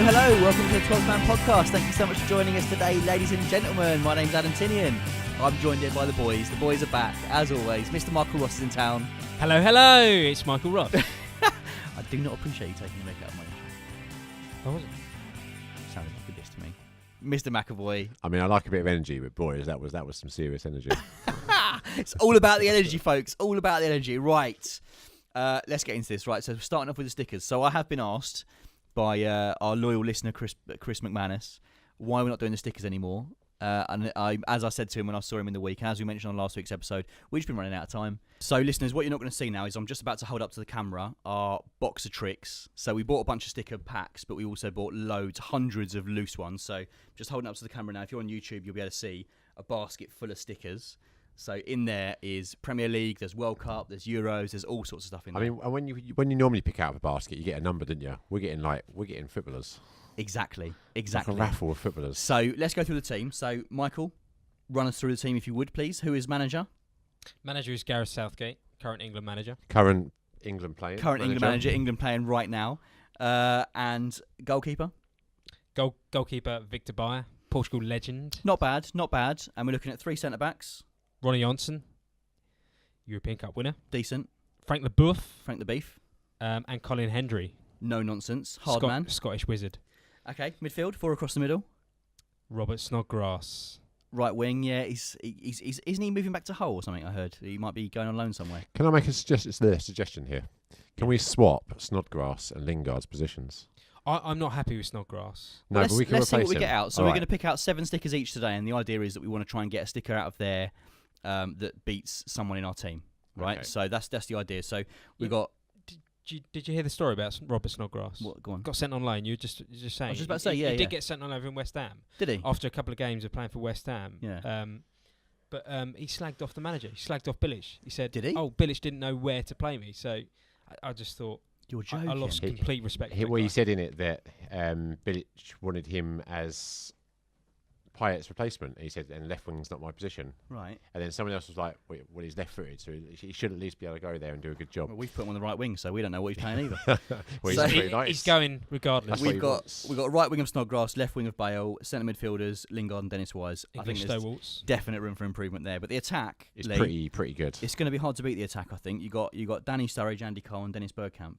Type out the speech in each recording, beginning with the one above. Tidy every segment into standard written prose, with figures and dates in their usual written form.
Hello. Welcome to the 12 Man Podcast. Thank you so much for joining us today, ladies and gentlemen. My name's Adam Tinian. I'm joined here by the boys. The boys are back, as always. Mr. Michael Ross is in town. Hello, hello. It's Michael Ross. I do not appreciate you taking your makeup out of my eye. Oh, was it? Sounded like a diss to me. Mr. McAvoy. I mean, I like a bit of energy, but boys, that was some serious energy. It's all about the energy, folks. All about the energy. Right. Let's get into this. Right. So, starting off with the stickers. So, I have been asked by our loyal listener, Chris McManus, why we're not doing the stickers anymore. And as I said to him when I saw him in the week, and as we mentioned on last week's episode, we've just been running out of time. So, listeners, what you're not going to see now is I'm just about to hold up to the camera our box of tricks. So, we bought a bunch of sticker packs, but we also bought hundreds of loose ones. So, just holding up to the camera now. If you're on YouTube, you'll be able to see a basket full of stickers. So in there is Premier League, there's World Cup, there's Euros, there's all sorts of stuff in there. I mean, when you normally pick out of a basket, you get a number, don't you? We're getting footballers. Exactly. Like a raffle of footballers. So let's go through the team. So Michael, run us through the team if you would, please. Who is manager? Manager is Gareth Southgate, current England manager. Current England player. England manager, England playing right now. And goalkeeper? Goalkeeper Victor Bayer, Portugal legend. Not bad. And we're looking at 3 centre-backs. Ronnie Johnson, European Cup winner. Decent. Frank Leboeuf. Frank the Beef. And Colin Hendry. No nonsense. Hard man. Scottish wizard. Okay, midfield, 4 across the middle. Robert Snodgrass. Right wing, yeah. Isn't he moving back to Hull or something? I heard he might be going on loan somewhere. Can I make a suggestion here? Can we swap Snodgrass and Lingard's positions? I'm not happy with Snodgrass. No, but we can let's see replace what we him. get out. So we're going to pick out 7 stickers each today, and the idea is that we want to try and get a sticker out of there that beats someone in our team, right? Okay. So that's the idea. So we've got. Did you hear the story about Robert Snodgrass? What? Go on. Got sent on loan. You were just saying. I was just about to say, he did get sent on over in West Ham. Did he? After a couple of games of playing for West Ham. Yeah. But he slagged off the manager. He slagged off Bilic. He said, "Did he? Oh, Bilic didn't know where to play me." So I just thought. You're joking. I lost complete respect. He said in it that Bilic wanted him as Payet's replacement. He said, and left wing's not my position. Right. And then someone else was like, well, he's left-footed, so he should at least be able to go there and do a good job. Well, we've put him on the right wing, so we don't know what he's playing either. Well, So he's going regardless. we've got a right wing of Snodgrass, left wing of Bale, centre midfielders Lingard and Dennis Wise. English I think there's stalwarts. definite room for improvement there. But the attack is Lee, pretty good. It's going to be hard to beat the attack. I think you got Danny Sturridge, Andy Cole, and Dennis Bergkamp.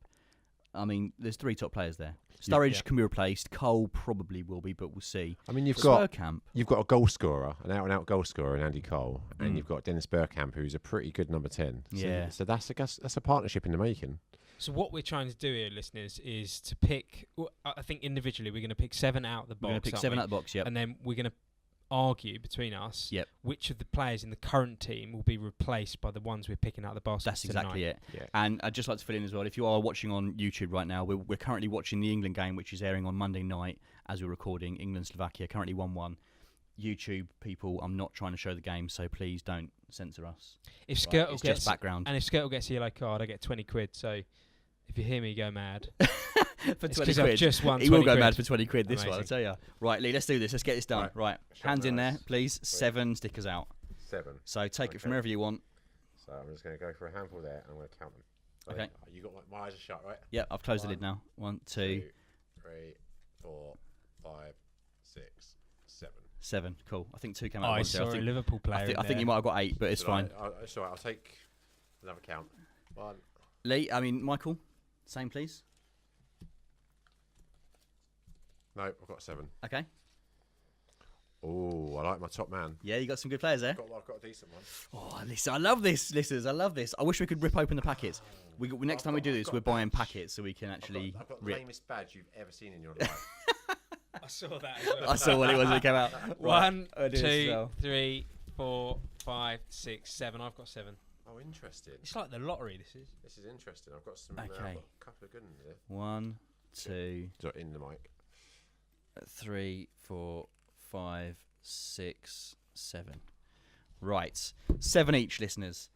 I mean, there's 3 top players there. Sturridge can be replaced. Cole probably will be, but we'll see. I mean, you've got a goal scorer, an out-and-out goal scorer in Andy Cole, and you've got Dennis Bergkamp, who's a pretty good number 10. Yeah. So that's a partnership in the making. So what we're trying to do here, listeners, is to pick. I think individually we're going to pick 7 out of the box. We're going to pick 7 out of the box. Yep. And then we're going to argue between us. Yep. Which of the players in the current team will be replaced by the ones we're picking out of the basket. That's exactly tonight. it. Yeah. And I'd just like to fill in as well, if you are watching on YouTube right now, we're currently watching the England game, which is airing on Monday night as we're recording. England-Slovakia, currently 1-1. YouTube people, I'm not trying to show the game, so please don't censor us. If Skirtle it's gets just background. And if Skirtle gets a yellow card, I get 20 quid. So if you hear me go mad... For 20 quid. I've just won he will go quid. mad for 20 quid this Amazing. one, I'll tell you. Right, Lee, let's do this. Let's get this done. Right. Hands in there, please. 7 stickers out. 7. So take it from wherever you want. So I'm just going to go for a handful there, and I'm going to count them. Okay. You got my eyes are shut, right? Yeah, I've closed the lid now. 1, 2, 3, 4, 5, 6, 7. 7. Cool. I think 2 came out. I saw a Liverpool player. I think you might have got 8, but it's fine. It's all right. I'll take another count. 1. Michael, same please. No, I've got 7. Okay. Oh, I like my top man. Yeah, you got some good players there. I've got a decent one. Oh, listen, I love this, listeners. I love this. I wish we could rip open the packets. Next time we do this, we're buying packets so we can actually. I've got the lamest badge you've ever seen in your life. I saw that as well. I saw what it was when it came out. 1, 2, 3, 4, 5, 6, 7. I've got 7. Oh, interesting. It's like the lottery. This is interesting. I've got some. Okay. I've got a couple of good ones here. 1, 2. In the mic. 3, 4, 5, 6, 7. Right. 7 each, listeners.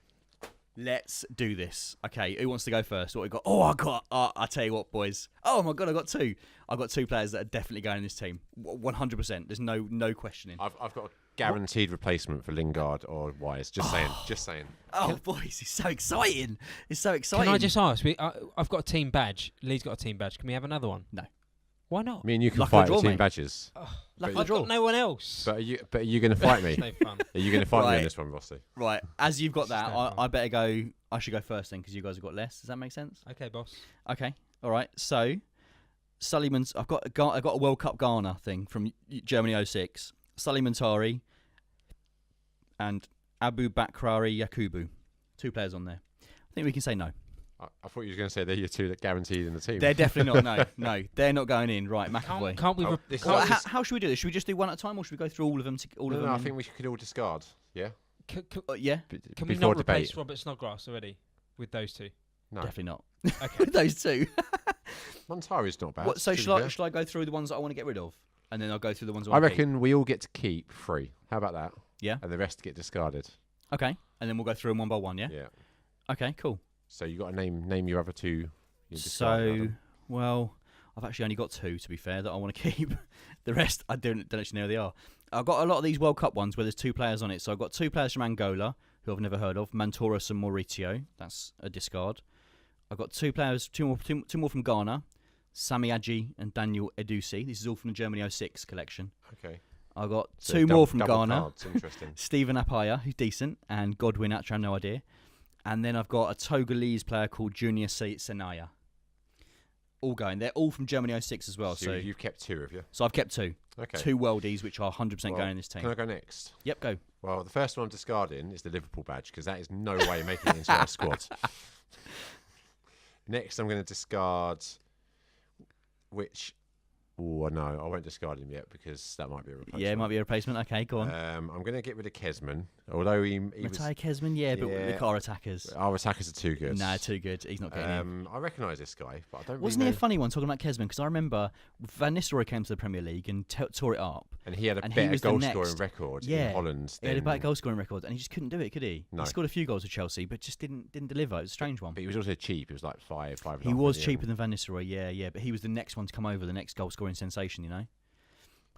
Let's do this. Okay, who wants to go first? What we got? I tell you what, boys. Oh my god, I got 2. I've got 2 players that are definitely going in this team. 100%. There's no questioning. I've got a guaranteed replacement for Lingard or Wise. Just saying. Oh, boys, it's so exciting. It's so exciting. Can I just ask? I've got a team badge. Lee's got a team badge. Can we have another one? No. Why not? Me and you can Luck of fight the the draw, team mate. badges. Luck of the I've draw. got no one else. But are you going to fight me? No fun. Are you going to fight me Right. on this one, Rossi? Right, as you've got This is that, no fun. I better go. I should go first then because you guys have got less. Does that make sense? Okay, boss. Okay, all right. So, Sullyman's. I've got a World Cup Ghana thing from Germany 06. Sully Muntari and Abu Bakrari Yakubu, 2 players on there. I think we can say no. I thought you were going to say they're your 2 that guaranteed in the team. They're definitely not. No, they're not going in. Right, McAvoy. Can't we? Oh, Re- this Well, is- how should we do this? Should we just do one at a time, or should we go through all of them? All No, of no, them. I think we could all discard. Yeah. Yeah, Can we Before not replace debate. Robert Snodgrass already with those 2? No, definitely not. Okay. Those 2. Montari's not bad. What, so to be shall fair. I go through the ones that I want to get rid of, and then I'll go through the ones I I want to keep? reckon we all get to keep 3. How about that? Yeah. And the rest get discarded. Okay, and then we'll go through them one by one. Yeah. Yeah. Okay. Cool. So you got to name your other 2. You discard, So, Adam. well, I've actually only got 2 to be fair that I want to keep. The rest I don't actually know who they are. I've got a lot of these World Cup ones where there's 2 players on it. So I've got 2 players from Angola who I've never heard of, Mantoras and Maurizio. That's a discard. I've got 2 players, two more from Ghana, Sami Aji and Daniel Edusi. This is all from the Germany 06 collection. Okay. I've got So 2 more from double Ghana. Cards. Interesting. Stephen Apaya, who's decent, and Godwin Atcha, no idea. And then I've got a Togolese player called Junior Senaya. All going. They're all from Germany 06 as well. So you've kept 2 of you. So I've kept 2. Okay. 2 worldies, which are 100% Well, going in this team. Can I go next? Yep, go. Well, the first one I'm discarding is the Liverpool badge because that is no way making it into our squad. Next, I'm going to discard which. Oh no, I won't discard him yet because that might be a replacement. Yeah, it might be a replacement. Okay, go on. I'm going to get rid of Kesman, although he was. Matai Kesman, yeah, but Yeah. look at our attackers. Our attackers are too good. Nah, too good. He's not getting in. I recognise this guy, but I don't. Wasn't really he a funny one talking about Kesman? Because I remember Van Nistelrooy came to the Premier League and tore it up. And he had a and he better was the goal next. scoring record Yeah. in Holland. He had a than- better goal scoring record, and he just couldn't do it, could he? No. He scored a few goals with Chelsea, but just didn't deliver. It was a strange one. But he was also cheap. He was like 5. He was cheaper than Van Nistelrooy, yeah. But he was the next one to come over, the next goal scoring sensation, you know.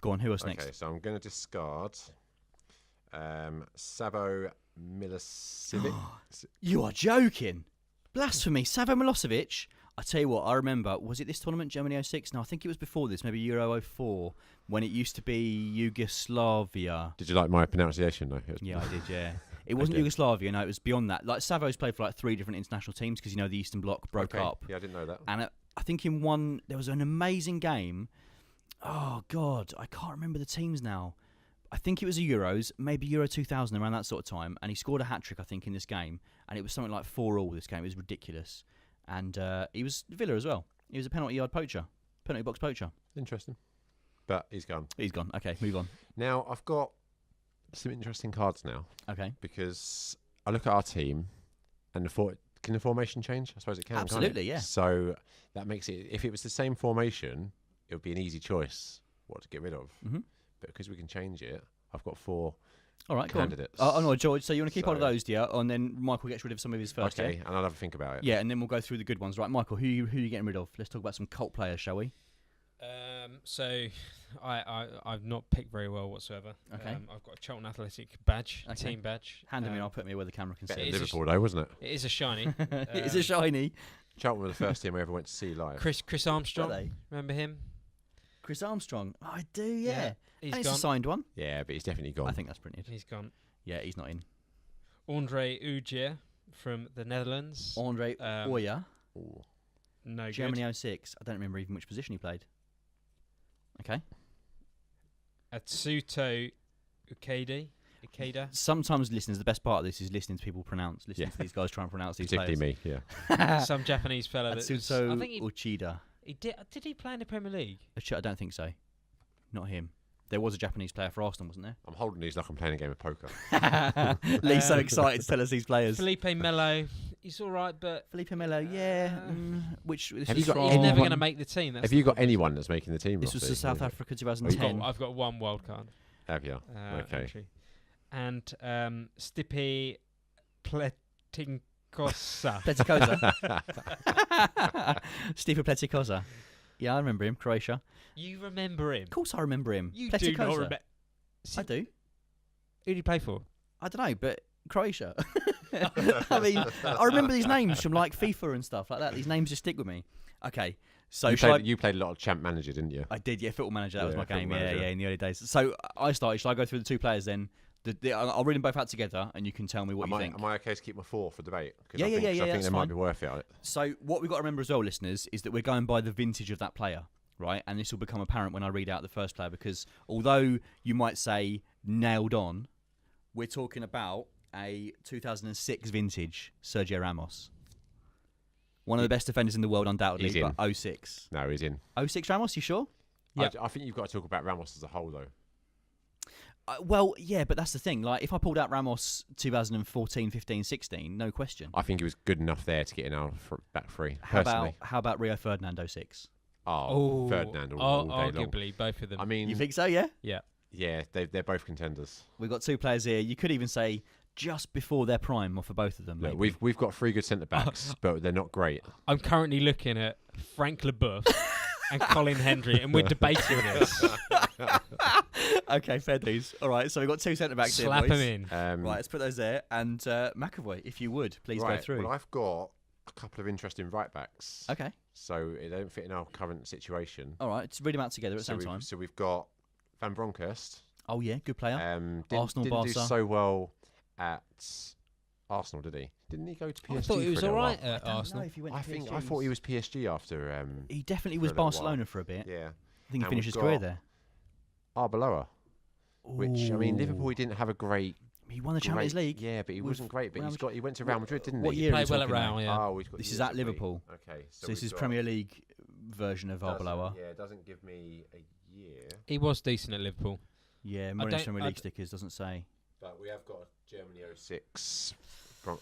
Go on, who else Okay, next? so I'm going to discard Savo Milicevic. You are joking. Blasphemy. Savo Milosevic. I tell you what, I remember, was it this tournament, Germany 06? No, I think it was before this, maybe Euro 04, when it used to be Yugoslavia. Did you like my pronunciation though? It was- Yeah, I did, yeah. It wasn't Okay. Yugoslavia, no, it was beyond that. Like, Savo's played for like 3 different international teams because, you know, the Eastern Bloc broke Okay. up. Yeah, I didn't know that. And I think in one, there was an amazing game. Oh, God, I can't remember the teams now. I think it was the Euros, maybe Euro 2000, around that sort of time. And he scored a hat-trick, I think, in this game. And it was something like 4-4 this game. It was ridiculous. And he was Villa as well. He was a penalty yard poacher. Penalty box poacher. Interesting. But he's gone. He's gone. Okay, move on. Now, I've got some interesting cards now Okay. because I look at our team and can the formation change? I suppose it can. can't it? Absolutely, yeah. So that makes it, if it was the same formation, it would be an easy choice what to get rid of. Mm-hmm. But because we can change it, I've got 4 All right, go on. candidates. Oh, no, George, so you want to keep hold of So- those, yeah? And then Michael gets rid of some of his first, Okay, yeah? and I'll have a think about it. Yeah, and then we'll go through the good ones. Right, Michael, who are you getting rid of? Let's talk about some cult players, shall we? So I've not picked very well whatsoever. Okay. I've got a Charlton Athletic badge, Okay. team badge. Hand him in, I'll put me where the camera can Better see. than It is a Liverpool though, wasn't it? It is a shiny. It's a shiny. Charlton were the first team I ever went to see live. Chris Are Armstrong. they? Remember him? Chris Armstrong. Oh, I do, yeah. He's And it's a gone. signed one. Yeah, but he's definitely gone. I think that's printed. He's gone. Yeah, he's not in. Andre Ujier from the Netherlands. Andre Oya, Ooh. No Germany good. 06. I don't remember even which position he played. Okay. Atsuto Ikeda. Sometimes listeners, the best part of this is listening to people listening to these guys try and pronounce these Particularly players. me, yeah. Some Japanese fella. I Atsuto think Uchida. he did he play in the Premier League? I don't think so. Not him. There was a Japanese player for Arsenal, wasn't there? I'm holding these like I'm playing a game of poker. Lee's so excited to tell us these players. Felipe Melo. He's all right, but Felipe Melo, yeah. Which this Have was you got from, he's never anyone- going to make the team. That's Have you the got problem. anyone that's making the team? This was Rossi? the South Africa I've 2010. got one wild card. Have you? Okay. Entry. And Stipe Pletinkosa. Pleticosa. Stipe Pleticosa. Yeah, I remember him. Croatia. You remember him? Of course I remember him. You Pleticosa. do not remember. I do. Who did he play for? I don't know, but Croatia. I mean, I remember these names from like FIFA and stuff like that. These names just stick with me. Okay, So you played a lot of Champ Manager, didn't you? I did, yeah. Football Manager, that was Yeah, my game. Football Manager. Yeah, in the early days. So I started. Shall I go through the two players then? I'll read them both out together, and you can tell me what you think. Am I okay to keep my 4 for debate? Yeah. I think they that's might fine. be worth it. So what we've got to remember as well, listeners, is that we're going by the vintage of that player, right? And this will become apparent when I read out the first player, because although you might say nailed on, we're talking about a 2006 vintage Sergio Ramos. One of the best defenders in the world, undoubtedly, He's in. but 06. No, he's in. 06 Ramos, you sure? Yeah. I think you've got to talk about Ramos as a whole, though. Well, yeah, but that's the thing. Like, if I pulled out Ramos 2014, 15, 16, no question. I think he was good enough there to get in our back three. How Personally. about Rio Ferdinand 06? Oh, Ferdinand all day long. Arguably, both of them. I mean, You think so, yeah? Yeah. yeah, they're both contenders. We've got two players here. You could even say just before their prime, or for both of them. Look, maybe. we've got 3 good centre backs, but they're not great. I'm currently looking at Frank Leboeuf and Colin Hendry, and we're debating this. Okay, fair dues. All right, so we've got two centre backs here, Slap boys. him in. Right, let's put those there. And McAvoy, if you would, please go through. Well, I've got a couple of interesting right backs. Okay. So they don't fit in our current situation. All right, let's read them out together at the same time. So we've got Van Bronckhorst. Oh, yeah, good player. Didn't do Barca. so well at Arsenal, did he? Didn't he go to PSG? I thought he was for a little alright while? at Arsenal. I thought he was PSG after. He definitely for was a little Barcelona while. for a bit. Yeah. I think he And finished we've his career got there. Arbeloa, which I mean, Ooh. Liverpool he didn't have a great. He won the Champions League. Yeah, but he with wasn't great. But Real he went to Real Madrid, didn't What he? year are we Played well at talking Real, about? yeah. Oh, he's got This years is at of league. Liverpool. Okay, So this we've is got- Premier League version of doesn't- Arbeloa. Yeah, it doesn't give me a year. He was decent at Liverpool. Yeah, don't- Mourinho's Premier I League d- stickers doesn't say. But we have got a Germany 06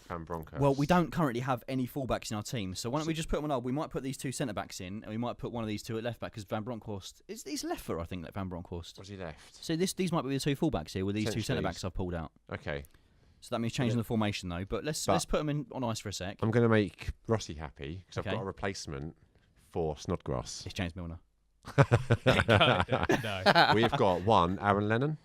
Van Bronckhorst. Well, we don't currently have any fullbacks in our team, so why don't we just put them on hold? We might put these two centre backs in, and we might put one of these two at left back, because Van Bronckhorst he's left foot, I think, like Van Bronckhorst. Was he left? So these might be the two fullbacks here with these two Essentially, centre backs I've pulled out. Okay. So that means changing the formation though. But let's put them in on ice for a sec. I'm going to make Rossi happy because Okay. I've got a replacement for Snodgrass. It's James Milner. No. We've got one, Aaron Lennon.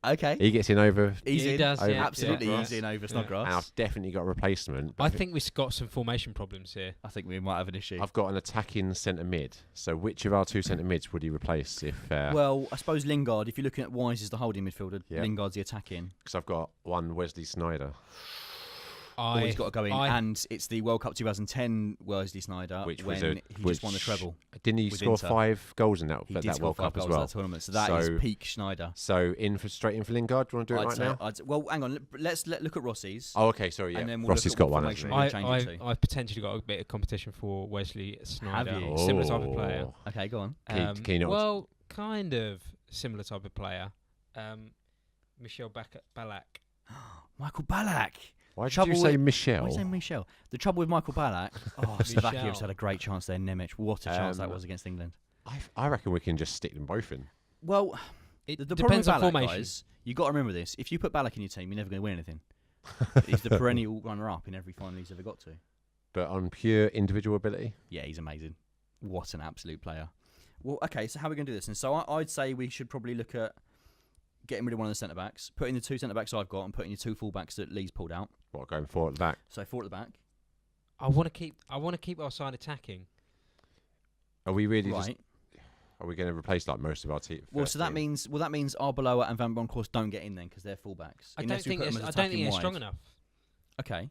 Okay, He gets in over, he's He in. does, over yeah. Absolutely, Snodgrass. he's in over Yeah. Snodgrass. and I've definitely got a replacement. but I think we've got some formation problems here. I think we might have an issue. I've got an attacking centre mid. So which of our two centre mids would he replace if? Well, I suppose Lingard. If you're looking at Wise as the holding midfielder, Yeah. Lingard's the attacking. Because I've got one Wesley Sneijder, Always got to go in, I- and it's the World Cup 2010 Wesley Sneijder Which when was he just won the treble. Didn't he With score Inter. 5 goals in that, He that did score World 5 Cup goals as well? that tournament, so that is So- peak Schneider. So straight in for Lingard. Do you want to do it right now? Well, hang on. Let's look at Rossi's. Oh, okay. Sorry. Yeah, and then we'll Rossi's look at got what one. Hasn't formation he? we're gonna change it to. I've potentially got a bit of competition for Wesley Sneijder. you? Similar type of player. Oh. Okay, go on. Can you not- Well, kind of similar type of player. Michel Ballack. Michael Ballack. Why did Trouble you say with- Michel? Why is that Michel? The trouble with Michael Ballack. Oh, Slovakia Michel. had a great chance there. Nemec. What a chance that Um, was against England. I reckon we can just stick them both in. Well, It the problem with depends on Ballack, formation. guys, you got to remember this. If you put Ballack in your team, you're never going to win anything. He's the perennial runner-up in every final he's ever got to. But on pure individual ability, Yeah, he's amazing. What an absolute player. Well, okay, so how are we going to do this? And so I'd say we should probably look at getting rid of one of the centre-backs, putting the two centre-backs I've got and putting the two full-backs that Lee's pulled out. what going forward at the back? So 4 at the back. I want to keep our side attacking. Are we really Right. just? Are we going to replace like most of our team? Well, so that means Arbeloa and Van Bronckhorst don't get in then because they're fullbacks. I don't Unless we think put it's, them I as don't think attacking it's strong wide. enough. Okay.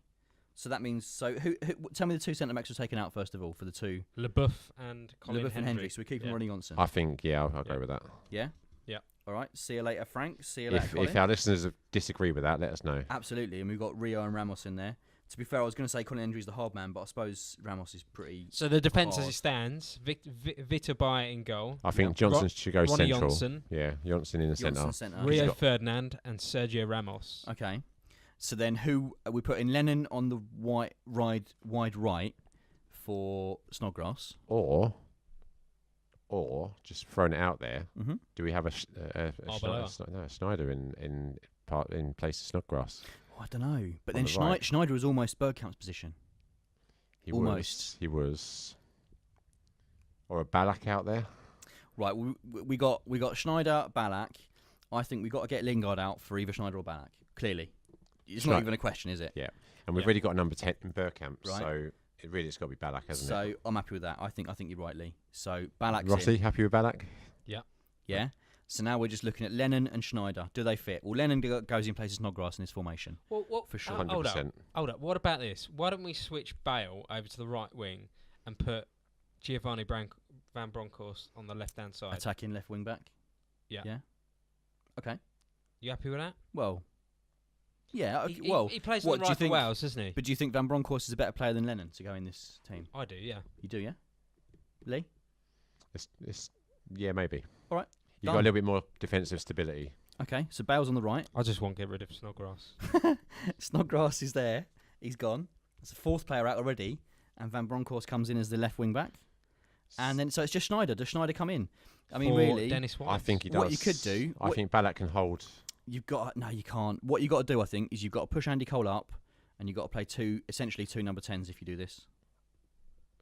So that means who tell me the two centre backs were taken out first of all for the two. Leboeuf and Colin Leboeuf and Hendry. Hendry. So we keep Yeah. them running Johnson. I think I'll go with that. Yeah. Yeah. All right. See you later, Frank. See you later, If Colin. our listeners disagree with that, let us know. Absolutely. And we've got Rio and Ramos in there. To be fair, I was going to say Colin Hendry's the hard man, but I suppose Ramos is pretty. So the defence as hard. it stands: Vitor Bayer in goal, I think Yeah. Johnson should go Ronnie central. Johnson, Yeah, Johnson in the centre. Johnson centre. Rio got- Ferdinand, and Sergio Ramos. Okay. So then who we put in Lennon on the wide right for Snodgrass. Or just throwing it out there, Mm-hmm. do we have a Arbeloa. Snyder in place of Snodgrass? Oh, I don't know. But On then the right. Schneider was almost Bergkamp's position. He Almost. was. Or a Ballack out there. Right, we got Schneider, Ballack. I think we got to get Lingard out for either Schneider or Ballack. Clearly, it's not Right. even a question, is it? Yeah. And we've Yeah. already got a number 10 in Bergkamp. Right. So it's got to be Ballack, hasn't So it? I'm happy with that. I think you're right, Lee. So Ballack's Rossi, in. happy with Ballack? Yeah. So now we're just looking at Lennon and Schneider. Do they fit? Well, Lennon goes in place of Snodgrass in this formation. Well, For sure. 100%. Hold up. What about this? Why don't we switch Bale over to the right wing and put Giovanni Van Bronckhorst on the left-hand side? Attacking left wing back. Yeah. Yeah. Okay. You happy with that? Well. Yeah. Okay, He plays what on do the you right for think- Wales, doesn't he? But do you think Van Bronckhorst is a better player than Lennon to go in this team? I do, yeah. You do, yeah. Lee. Yeah, maybe. All right, You've got done. a little bit more defensive stability. Okay. So Bale's on the right. I just want to get rid of Snodgrass. Snodgrass is there. He's gone. It's a fourth player out already, and Van Bronckhorst comes in as the left wing back. And then so it's just Schneider. Does Schneider come in? I mean, For really, Dennis Wise. I think he does. What you could do- I think Ballack can hold. you've got no, you can't. What you got to do, I think, is you've got to push Andy Cole up, and you've got to play essentially two number 10s if you do this.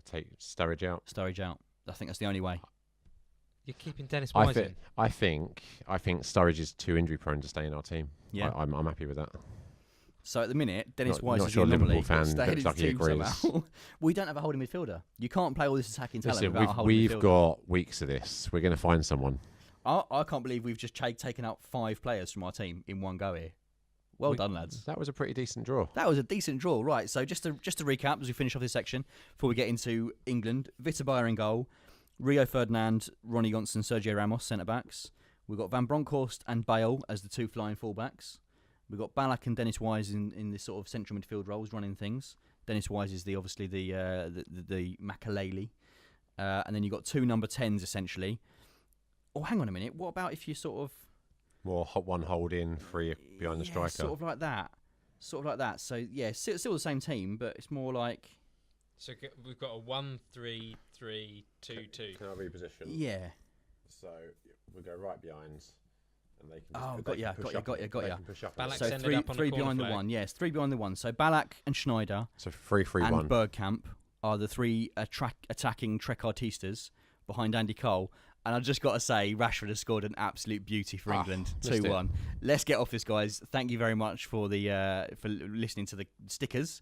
Take Sturridge out. Sturridge out. I think that's the only way. You're keeping Dennis Wise in. I think Sturridge is too injury prone to stay in our team. Yeah. I'm happy with that. So at the minute, Dennis Not- Wise not is sure the anomaly. Liverpool fan Stayed in looks his like he team agrees. somehow. We don't have a holding midfielder. You can't play all this attacking talent Listen, without a holding we've midfielder. got weeks of this. We're going to find someone. I can't believe we've just taken out 5 players from our team in one go here. Well done, lads. That was a pretty decent draw. That was a decent draw, right? So just to recap as we finish off this section before we get into England, Vita Bayer in goal, Rio Ferdinand, Ronnie Johnson, Sergio Ramos centre backs. We've got Van Bronckhorst and Bale as the 2 flying fullbacks. We've got Ballack and Dennis Wise in this sort of central midfield roles, running things. Dennis Wise is obviously the Makalele, and then you've got 2 number 10s essentially. Oh, hang on a minute. What about if you sort of More one hold in, 3 behind the striker. sort of like that, So yeah, still the same team, but it's more like So we've got a 1-3-3-2-2. Can I reposition? yeah. So we go right behind, and they can. Oh, got ya. Ballack So ended up on a three corner behind the flag. one. Yes, 3 behind the one. So Ballack and Schneider So 3-3-1. and Bergkamp are the 3 attacking trequartistas behind Andy Cole. And I've just got to say, Rashford has scored an absolute beauty for England, missed 2-1. Let's get off this, guys. Thank you very much for listening to the stickers.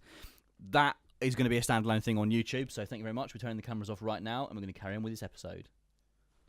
That is going to be a standalone thing on YouTube. So thank you very much. We're turning the cameras off right now, and we're going to carry on with this episode.